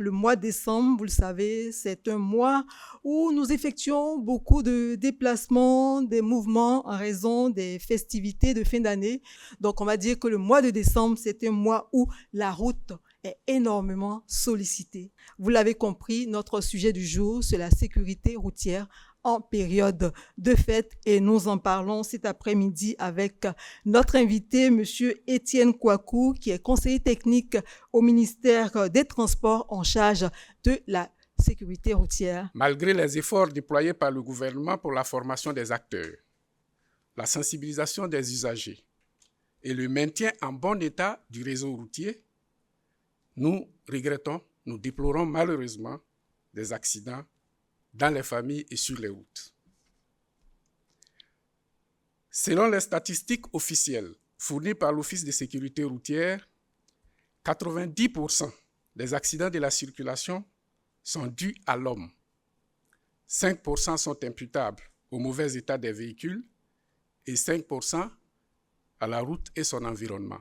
le mois de décembre, vous le savez, c'est un mois où nous effectuons beaucoup de déplacements, des mouvements en raison des festivités de fin d'année. Donc, on va dire que le mois de décembre, c'est un mois où la route est énormément sollicitée. Vous l'avez compris, notre sujet du jour, c'est la sécurité routière en période de fête et nous en parlons cet après-midi avec notre invité, M. Étienne Kouakou, qui est conseiller technique au ministère des Transports en charge de la sécurité routière. Malgré les efforts déployés par le gouvernement pour la formation des acteurs, la sensibilisation des usagers et le maintien en bon état du réseau routier, nous regrettons, nous déplorons malheureusement des accidents dans les familles et sur les routes. Selon les statistiques officielles fournies par l'Office de sécurité routière, 90% des accidents de la circulation sont dus à l'homme. 5% sont imputables au mauvais état des véhicules et 5% à la route et son environnement.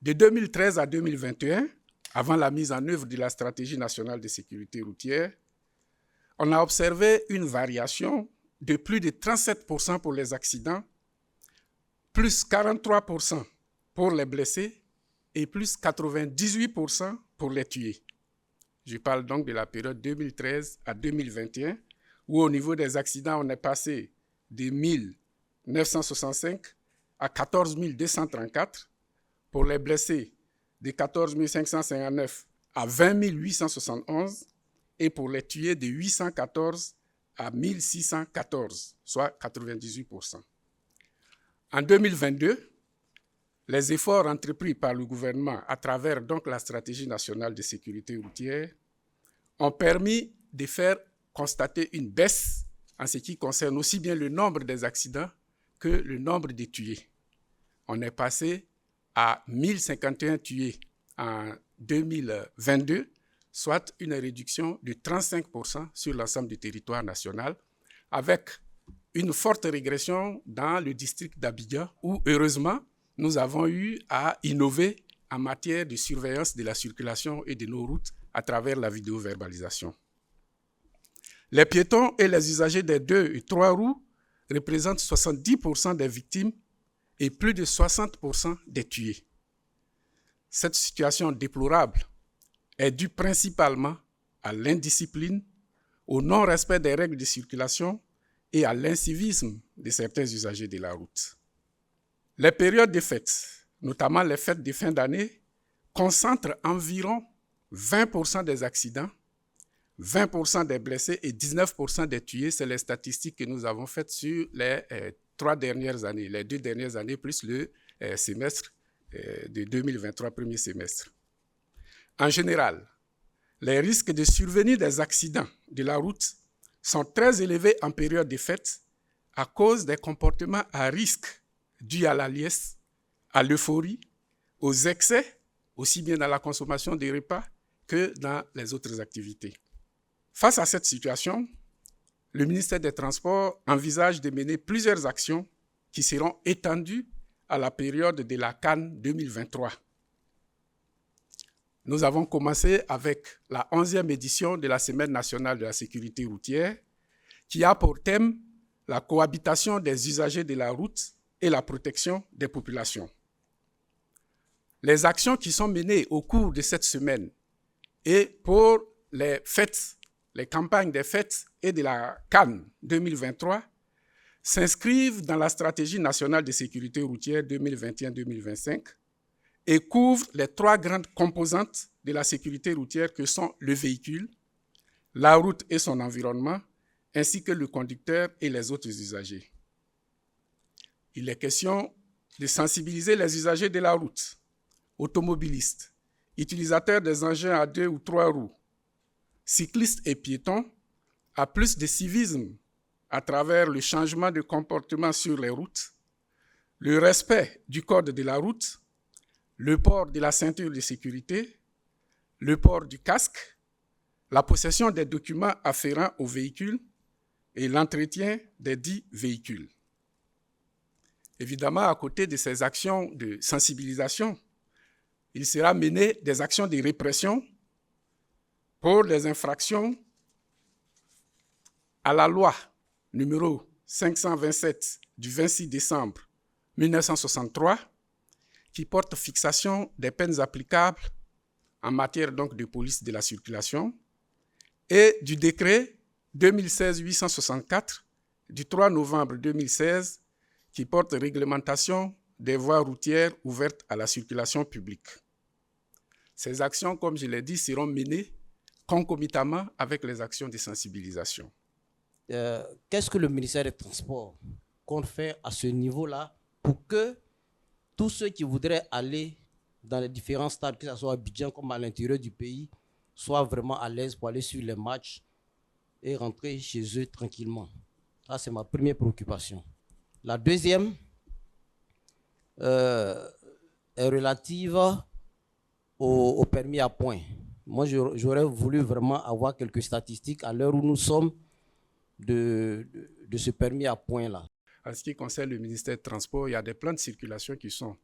De 2013 à 2021, avant la mise en œuvre de la stratégie nationale de sécurité routière, on a observé une variation de plus de 37% pour les accidents, plus 43% pour les blessés et plus 98% pour les tués. Je parle donc de la période 2013 à 2021, où au niveau des accidents, on est passé de 1965 à 14 234, pour les blessés de 14 559 à 20 871, et pour les tués de 814 à 1614, soit 98%. En 2022, les efforts entrepris par le gouvernement à travers donc la stratégie nationale de sécurité routière ont permis de faire constater une baisse en ce qui concerne aussi bien le nombre des accidents que le nombre de tués. On est passé à 1051 tués en 2022, soit une réduction de 35% sur l'ensemble du territoire national, avec une forte régression dans le district d'Abidjan, où heureusement, nous avons eu à innover en matière de surveillance de la circulation et de nos routes à travers la vidéoverbalisation. Les piétons et les usagers des 2 et 3 roues représentent 70% des victimes et plus de 60% des tués. Cette situation déplorable est due principalement à l'indiscipline, au non-respect des règles de circulation et à l'incivisme de certains usagers de la route. Les périodes de fêtes, notamment les fêtes de fin d'année, concentrent environ 20% des accidents, 20% des blessés et 19% des tués. C'est les statistiques que nous avons faites sur les 3 dernières années, les 2 dernières années plus le semestre de 2023, premier semestre. En général, les risques de survenue des accidents de la route sont très élevés en période de fête à cause des comportements à risque dus à la liesse, à l'euphorie, aux excès, aussi bien dans la consommation des repas que dans les autres activités. Face à cette situation, le ministère des Transports envisage de mener plusieurs actions qui seront étendues à la période de la CAN 2023. Nous avons commencé avec la 11e édition de la Semaine nationale de la sécurité routière, qui a pour thème la cohabitation des usagers de la route et la protection des populations. Les actions qui sont menées au cours de cette semaine et pour les fêtes, les campagnes des fêtes et de la CAN 2023 s'inscrivent dans la stratégie nationale de sécurité routière 2021-2025 et couvrent les 3 grandes composantes de la sécurité routière que sont le véhicule, la route et son environnement, ainsi que le conducteur et les autres usagers. Il est question de sensibiliser les usagers de la route, automobilistes, utilisateurs des engins à 2 ou 3 roues, cyclistes et piétons, à plus de civisme à travers le changement de comportement sur les routes, le respect du code de la route, le port de la ceinture de sécurité, le port du casque, la possession des documents afférents au véhicule et l'entretien des dits véhicules. Évidemment, à côté de ces actions de sensibilisation, il sera mené des actions de répression pour les infractions à la loi numéro 527 du 26 décembre 1963 qui porte fixation des peines applicables en matière donc de police de la circulation et du décret 2016-864 du 3 novembre 2016 qui porte réglementation des voies routières ouvertes à la circulation publique. Ces actions, comme je l'ai dit, seront menées concomitamment avec les actions de sensibilisation. Qu'est-ce que le ministère des Transports compte faire à ce niveau-là pour que tous ceux qui voudraient aller dans les différents stades, que ce soit à Abidjan comme à l'intérieur du pays, soient vraiment à l'aise pour aller suivre les matchs et rentrer chez eux tranquillement? Ça, c'est ma première préoccupation. La deuxième est relative au permis à points. Moi, j'aurais voulu vraiment avoir quelques statistiques à l'heure où nous sommes de ce permis à points-là. En ce qui concerne le ministère des Transports, il y a des plans de circulation qui sont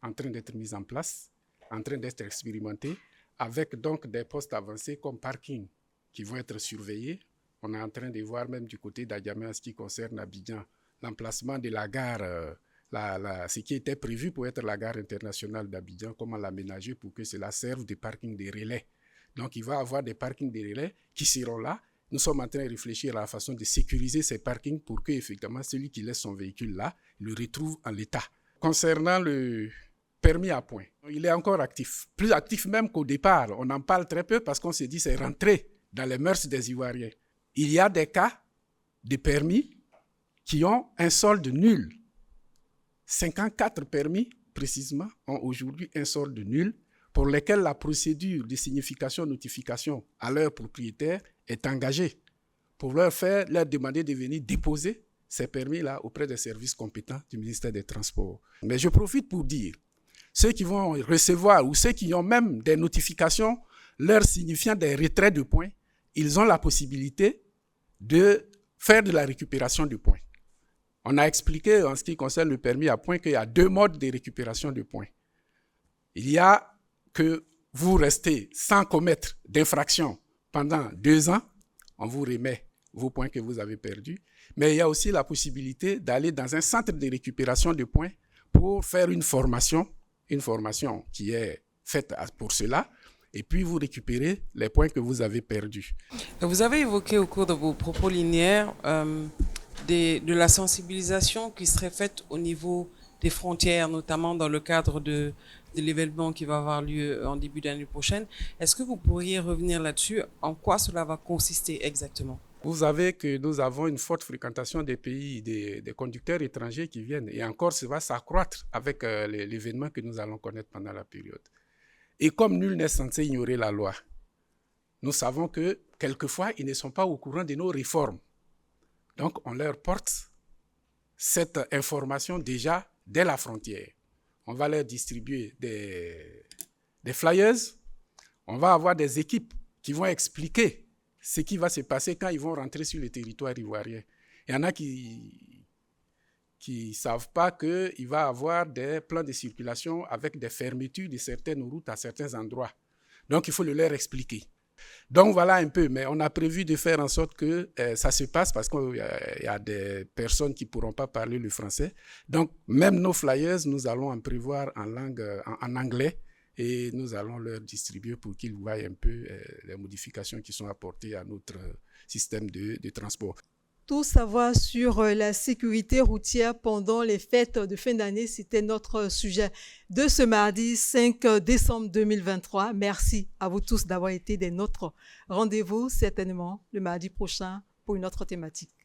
en train d'être mis en place, en train d'être expérimentés, avec donc des postes avancés comme parking qui vont être surveillés. On est en train de voir même du côté d'Adjamé en ce qui concerne Abidjan, l'emplacement de la gare, ce qui était prévu pour être la gare internationale d'Abidjan, comment l'aménager pour que cela serve de parking de relais. Donc il va y avoir des parkings de relais qui seront là. Nous sommes en train de réfléchir à la façon de sécuriser ces parkings pour que effectivement celui qui laisse son véhicule là le retrouve en l'état. Concernant le permis à points, il est encore actif, plus actif même qu'au départ. On en parle très peu parce qu'on se dit c'est rentré dans les mœurs des Ivoiriens. Il y a des cas de permis qui ont un solde nul. 54 permis précisément ont aujourd'hui un solde nul pour lesquels la procédure de signification-notification à leur propriétaire est engagée pour leur demander de venir déposer ces permis-là auprès des services compétents du ministère des Transports. Mais je profite pour dire, ceux qui vont recevoir ou ceux qui ont même des notifications leur signifiant des retraits de points, ils ont la possibilité de faire de la récupération de points. On a expliqué en ce qui concerne le permis à points qu'il y a 2 modes de récupération de points. Il y a que vous restez sans commettre d'infraction pendant 2 ans, on vous remet vos points que vous avez perdus. Mais il y a aussi la possibilité d'aller dans un centre de récupération de points pour faire une formation qui est faite pour cela, et puis vous récupérez les points que vous avez perdus. Vous avez évoqué au cours de vos propos linéaires de la sensibilisation qui serait faite au niveau des frontières, notamment dans le cadre de l'événement qui va avoir lieu en début d'année prochaine. Est-ce que vous pourriez revenir là-dessus? En quoi cela va consister exactement? Vous savez que nous avons une forte fréquentation des pays, des conducteurs étrangers qui viennent. Et encore, ça va s'accroître avec l'événement que nous allons connaître pendant la période. Et comme nul n'est censé ignorer la loi, nous savons que quelquefois, ils ne sont pas au courant de nos réformes. Donc, on leur porte cette information déjà dès la frontière. On va leur distribuer des flyers. On va avoir des équipes qui vont expliquer ce qui va se passer quand ils vont rentrer sur le territoire ivoirien. Il y en a qui ne savent pas qu'il va y avoir des plans de circulation avec des fermetures de certaines routes à certains endroits. Donc, il faut le leur expliquer. Donc, voilà un peu. Mais on a prévu de faire en sorte que ça se passe parce qu'il y a des personnes qui ne pourront pas parler le français. Donc, même nos flyers, nous allons en prévoir en anglais. Et nous allons leur distribuer pour qu'ils voient un peu les modifications qui sont apportées à notre système de transport. Tout savoir sur la sécurité routière pendant les fêtes de fin d'année, c'était notre sujet de ce mardi 5 décembre 2023. Merci à vous tous d'avoir été des nôtres. Rendez-vous certainement le mardi prochain pour une autre thématique.